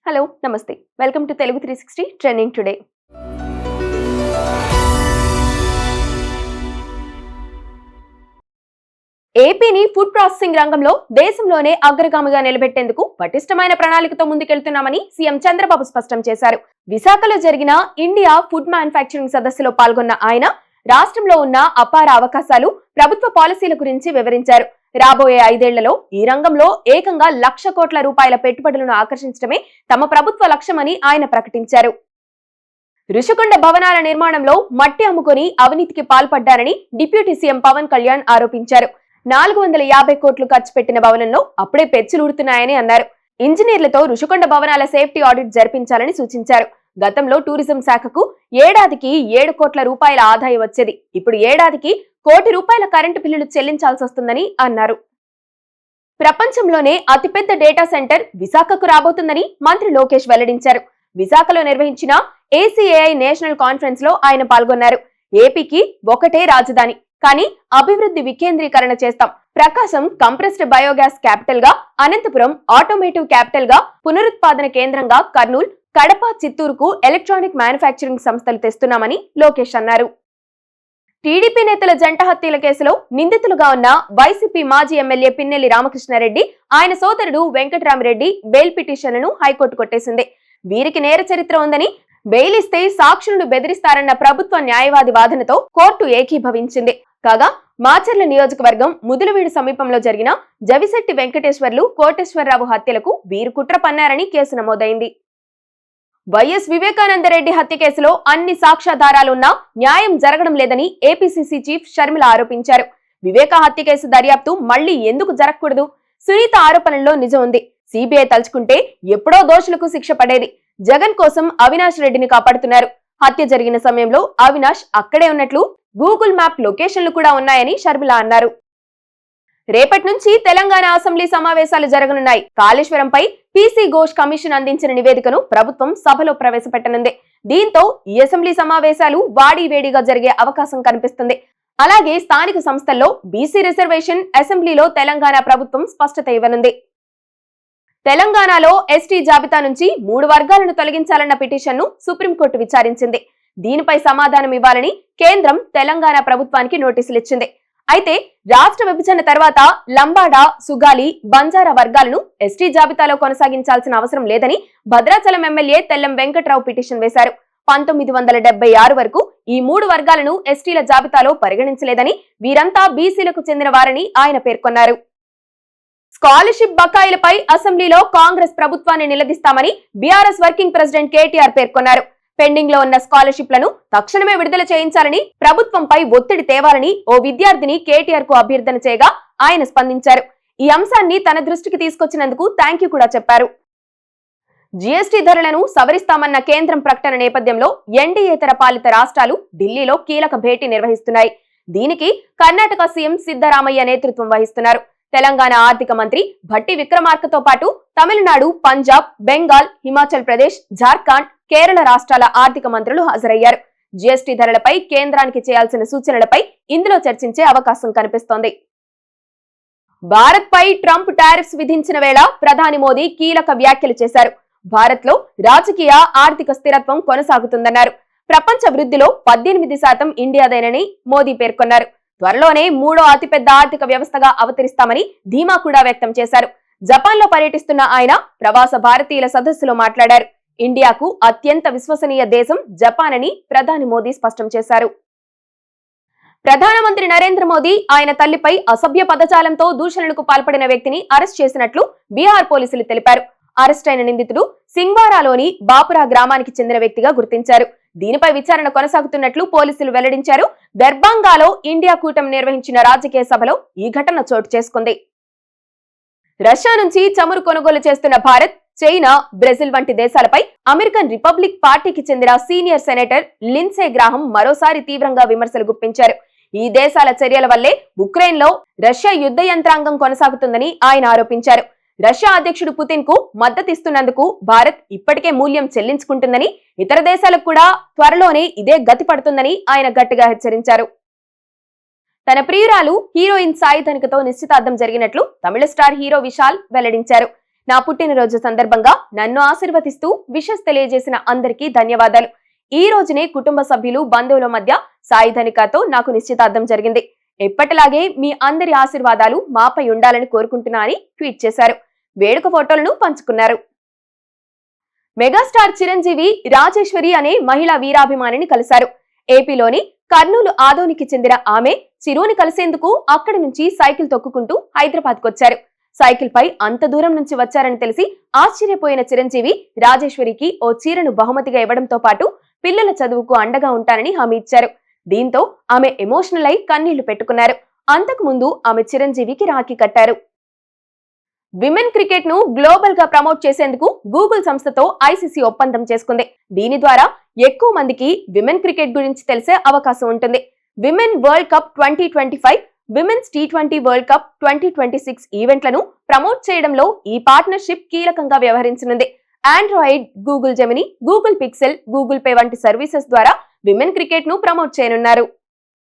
Hello నమస్తే welcome to Telugu 360 trending today. ఏపీని food processing రంగంలో దేశంలోనే అగ్రగామిగా నిలబెట్టేందుకు పటిష్టమైన ప్రణాళికతో ముందుకెళ్తున్నామని సీఎం చంద్రబాబు స్పష్టం చేశారు. విశాఖలో జరిగిన ఇండియా ఫుడ్ మ్యానుఫ్యాక్చరింగ్ సదస్సులో పాల్గొన్న ఆయన రాష్ట్రంలో ఉన్న అపార అవకాశాలు, ప్రభుత్వ పాలసీల గురించి వివరించారు. రాబోయే 5 ఏళ్లలో ఈ రంగంలో ఏకంగా 1,00,000 కోట్ల రూపాయల పెట్టుబడులను ఆకర్షించడమే తమ ప్రభుత్వ లక్ష్యమని ఆయన ప్రకటించారు. రుషికొండ భవనాల నిర్మాణంలో మట్టి అమ్ముకొని అవినీతికి పాల్పడ్డారని డిప్యూటీ సీఎం పవన్ కళ్యాణ్ ఆరోపించారు. 450 కోట్లు ఖర్చు పెట్టిన భవనంలో అప్పుడే పెచ్చులుడుతున్నాయని అన్నారు. ఇంజనీర్లతో రుషికొండ భవనాల సేఫ్టీ ఆడిట్ జరిపించాలని సూచించారు. గతంలో టూరిజం శాఖకు ఏడాదికి 7 కోట్ల రూపాయల ఆదాయం వచ్చేది. ఇప్పుడు ఏడాదికి 1 కోటి రూపాయల కరెంటు బిల్లులు చెల్లించాల్సి వస్తుందని అన్నారు. ప్రపంచంలోనే అతిపెద్ద డేటా సెంటర్ విశాఖకు రాబోతుందని మంత్రి లోకేష్ వెల్లడించారు. విశాఖలో నిర్వహించిన ACAI నేషనల్ కాన్ఫరెన్స్ లో ఆయన పాల్గొన్నారు. ఏపీకి ఒకటే రాజధాని, కానీ అభివృద్ధి వికేంద్రీకరణ చేస్తాం. ప్రకాశం కంప్రెస్డ్ బయోగ్యాస్ క్యాపిటల్ గా, అనంతపురం ఆటోమేటివ్ క్యాపిటల్ గా, పునరుత్పాదన కేంద్రంగా కర్నూలు, కడప, చిత్తూరుకు ఎలక్ట్రానిక్ మ్యానుఫ్యాక్చరింగ్ సంస్థలు తెస్తున్నామని లోకేష్ అన్నారు. టీడీపీ నేతల జంట హత్యల కేసులో నిందితులుగా ఉన్న వైసీపీ మాజీ ఎమ్మెల్యే పిన్నెల్లి రామకృష్ణారెడ్డి, ఆయన సోదరుడు వెంకటరామరెడ్డి బెయిల్ పిటిషన్లను హైకోర్టు కొట్టేసింది. వీరికి నేర చరిత్ర ఉందని, బెయిల్ ఇస్తే సాక్షులను బెదిరిస్తారన్న ప్రభుత్వ న్యాయవాది వాదనతో కోర్టు ఏకీభవించింది. కాగా మాచర్ల నియోజకవర్గం ముదులవీడు సమీపంలో జరిగిన జవిశెట్టి వెంకటేశ్వర్లు, కోటేశ్వరరావు హత్యలకు వీరు కుట్ర పన్నారని కేసు నమోదైంది. వైఎస్ వివేకానందరెడ్డి హత్య కేసులో అన్ని సాక్ష్యాధారాలున్నా న్యాయం జరగడం లేదని ఏపీసీసీ చీఫ్ షర్మిల ఆరోపించారు. వివేక హత్య కేసు దర్యాప్తు మళ్లీ ఎందుకు జరగకూడదు? సునీత ఆరోపణల్లో నిజం ఉంది. సిబిఐ తలుచుకుంటే ఎప్పుడో దోషులకు శిక్ష పడేది. జగన్ కోసం అవినాష్ రెడ్డిని కాపాడుతున్నారు. హత్య జరిగిన సమయంలో అవినాష్ అక్కడే ఉన్నట్లు గూగుల్ మ్యాప్ లొకేషన్లు కూడా ఉన్నాయని షర్మిల అన్నారు. రేపటి నుంచి తెలంగాణ అసెంబ్లీ సమావేశాలు జరగనున్నాయి. కాళేశ్వరంపై పీసీ ఘోష్ కమిషన్ అందించిన నివేదికను ప్రభుత్వం సభలో ప్రవేశపెట్టనుంది. దీంతో ఈ అసెంబ్లీ సమావేశాలు వాడివేడిగా జరిగే అవకాశం కనిపిస్తుంది. అలాగే స్థానిక సంస్థల్లో బీసీ రిజర్వేషన్ అసెంబ్లీలో తెలంగాణ ప్రభుత్వం స్పష్టత ఇవ్వనుంది. తెలంగాణలో ఎస్టీ జాబితా నుంచి 3 వర్గాలను తొలగించాలన్న పిటిషన్ను సుప్రీంకోర్టు విచారించింది. దీనిపై సమాధానం ఇవ్వాలని కేంద్రం తెలంగాణ ప్రభుత్వానికి నోటీసులు ఇచ్చింది. అయితే రాష్ట్ర విభజన తర్వాత లంబాడా, సుగాలి, బంజారా వర్గాలను ఎస్టీ జాబితాలో కొనసాగించాల్సిన అవసరం లేదని భద్రాచలం ఎమ్మెల్యే తెల్లం వెంకట్రావు పిటిషన్ వేశారు. 1976 వరకు ఈ 3 వర్గాలను ఎస్టీల జాబితాలో పరిగణించలేదని, వీరంతా బీసీలకు చెందిన వారని ఆయన పేర్కొన్నారు. స్కాలర్షిప్ బకాయిలపై అసెంబ్లీలో కాంగ్రెస్ ప్రభుత్వాన్ని నిలదీస్తామని బీఆర్ఎస్ వర్కింగ్ ప్రెసిడెంట్ కేటీఆర్ పేర్కొన్నారు. పెండింగ్ లో ఉన్న స్కాలర్షిప్లను తక్షణమే విడుదల చేయించాలని, ప్రభుత్వంపై ఒత్తిడి తేవాలని ఓ విద్యార్థిని కేటీఆర్ కు అభ్యర్థన చేయగా ఆయన స్పందించారు. ఈ అంశాన్ని తన దృష్టికి తీసుకొచ్చినందుకు థాంక్యూ కూడా చెప్పారు. జీఎస్టీ ధరలను సవరిస్తామన్న కేంద్రం ప్రకటన నేపథ్యంలో ఎన్డీయేతర పాలిత రాష్ట్రాలు ఢిల్లీలో కీలక భేటీ నిర్వహిస్తున్నాయి. దీనికి కర్ణాటక సీఎం సిద్ధరామయ్య నేతృత్వం వహిస్తున్నారు. తెలంగాణ ఆర్థిక మంత్రి భట్టి విక్రమార్కతో పాటు తమిళనాడు, పంజాబ్, బెంగాల్, హిమాచల్ ప్రదేశ్, జార్ఖండ్, కేరళ రాష్ట్రాల ఆర్థిక మంత్రులు హాజరయ్యారు. జీఎస్టీ ధరలపై కేంద్రానికి చేయాల్సిన సూచనలపై ఇందులో చర్చించే అవకాశం కనిపిస్తోంది. భారత్ పై ట్రంప్ టారిఫ్స్ విధించిన వేళ ప్రధాని మోదీ కీలక వ్యాఖ్యలు చేశారు. భారత్ లో రాజకీయ, ఆర్థిక స్థిరత్వం కొనసాగుతుందన్నారు. ప్రపంచ వృద్ధిలో 18% ఇండియాదేనని మోదీ పేర్కొన్నారు. త్వరలోనే 3వ అతిపెద్ద ఆర్థిక వ్యవస్థగా అవతరిస్తామని ధీమా కూడా వ్యక్తం చేశారు. జపాన్ లో పర్యటిస్తున్న ఆయన ప్రవాస భారతీయుల సదస్సులో మాట్లాడారు. ఇండియాకు అత్యంత విశ్వసనీయ దేశం జపాన్ అని ప్రధాని మోదీ స్పష్టం చేశారు. ప్రధానమంత్రి నరేంద్ర మోదీ ఆయన తల్లిపై అసభ్య పదజాలంతో దూషణలకు పాల్పడిన వ్యక్తిని అరెస్ట్ చేసినట్లు బీహార్ పోలీసులు తెలిపారు. అరెస్ట్ అయిన నిందితుడు సింగ్వారాలోని బాపురా గ్రామానికి చెందిన వ్యక్తిగా గుర్తించారు. దీనిపై విచారణ కొనసాగుతున్నట్లు పోలీసులు వెల్లడించారు. దర్భంగాలో ఇండియా కూటమి నిర్వహించిన రాజకీయ సభలో ఈ ఘటన చోటు చేసుకుంది. రష్యా నుంచి చమురు కొనుగోలు చేస్తున్న భారత్, చైనా, బ్రెజిల్ వంటి దేశాలపై అమెరికన్ రిపబ్లిక్ పార్టీకి చెందిన సీనియర్ సెనేటర్ లిండ్సే గ్రాహం మరోసారి తీవ్రంగా విమర్శలు గుప్పించారు. ఈ దేశాల చర్యల వల్లే ఉక్రెయిన్ లో రష్యా యుద్ధ యంత్రాంగం కొనసాగుతుందని ఆయన ఆరోపించారు. రష్యా అధ్యక్షుడు పుతిన్ కు మద్దతిస్తున్నందుకు భారత్ ఇప్పటికే మూల్యం చెల్లించుకుంటుందని, ఇతర దేశాలకు కూడా త్వరలోనే ఇదే గతి పడుతుందని ఆయన గట్టిగా హెచ్చరించారు. తన ప్రియురాలు హీరోయిన్ సాయి ధనికతో నిశ్చితార్థం జరిగినట్లు తమిళ స్టార్ హీరో విశాల్ వెల్లడించారు. నా పుట్టినరోజు సందర్భంగా నన్ను ఆశీర్వదిస్తూ విషెస్ తెలియజేసిన అందరికీ ధన్యవాదాలు. ఈ రోజునే కుటుంబ సభ్యులు, బంధువుల మధ్య సాయి ధనికతో నాకు నిశ్చితార్థం జరిగింది. ఎప్పటిలాగే మీ అందరి ఆశీర్వాదాలు మాపై ఉండాలని కోరుకుంటున్నా అని ట్వీట్ చేశారు. వేడుక ఫోటోలను పంచుకున్నారు. మెగాస్టార్ చిరంజీవి రాజేశ్వరి అనే మహిళా వీరాభిమానిని కలిశారు. ఏపీలోని కర్నూలు ఆదోనికి చెందిన ఆమె చిరుని కలిసేందుకు అక్కడి నుంచి సైకిల్ తొక్కుకుంటూ హైదరాబాద్కు వచ్చారు. సైకిల్ పై అంత దూరం నుంచి వచ్చారని తెలిసి ఆశ్చర్యపోయిన చిరంజీవి రాజేశ్వరికి ఓ చీరను బహుమతిగా ఇవ్వడంతో పాటు పిల్లల చదువుకు అండగా ఉంటానని హామీ ఇచ్చారు. దీంతో ఆమె ఎమోషనల్ అయి కన్నీళ్లు పెట్టుకున్నారు. అంతకు ముందు ఆమె చిరంజీవికి రాఖీ కట్టారు. విమెన్ క్రికెట్ ను గ్లోబల్ గా ప్రమోట్ చేసేందుకు గూగుల్ సంస్థతో ఐసీసీ ఒప్పందం చేసుకుంది. దీని ద్వారా ఎక్కువ మందికి విమెన్ క్రికెట్ గురించి తెలిసే అవకాశం ఉంటుంది. Women world cup 2025, women's T20 world cup 2026 ఈవెంట్లను ప్రమోట్ చేయడంలో ఈ పార్ట్నర్షిప్ కీలకంగా వ్యవహరించనుంది. Android, Google Gemini, Google Pixel, Google Pay వంటి సర్వీసెస్ ద్వారా విమెన్ క్రికెట్ ను ప్రమోట్ చేయనున్నారు.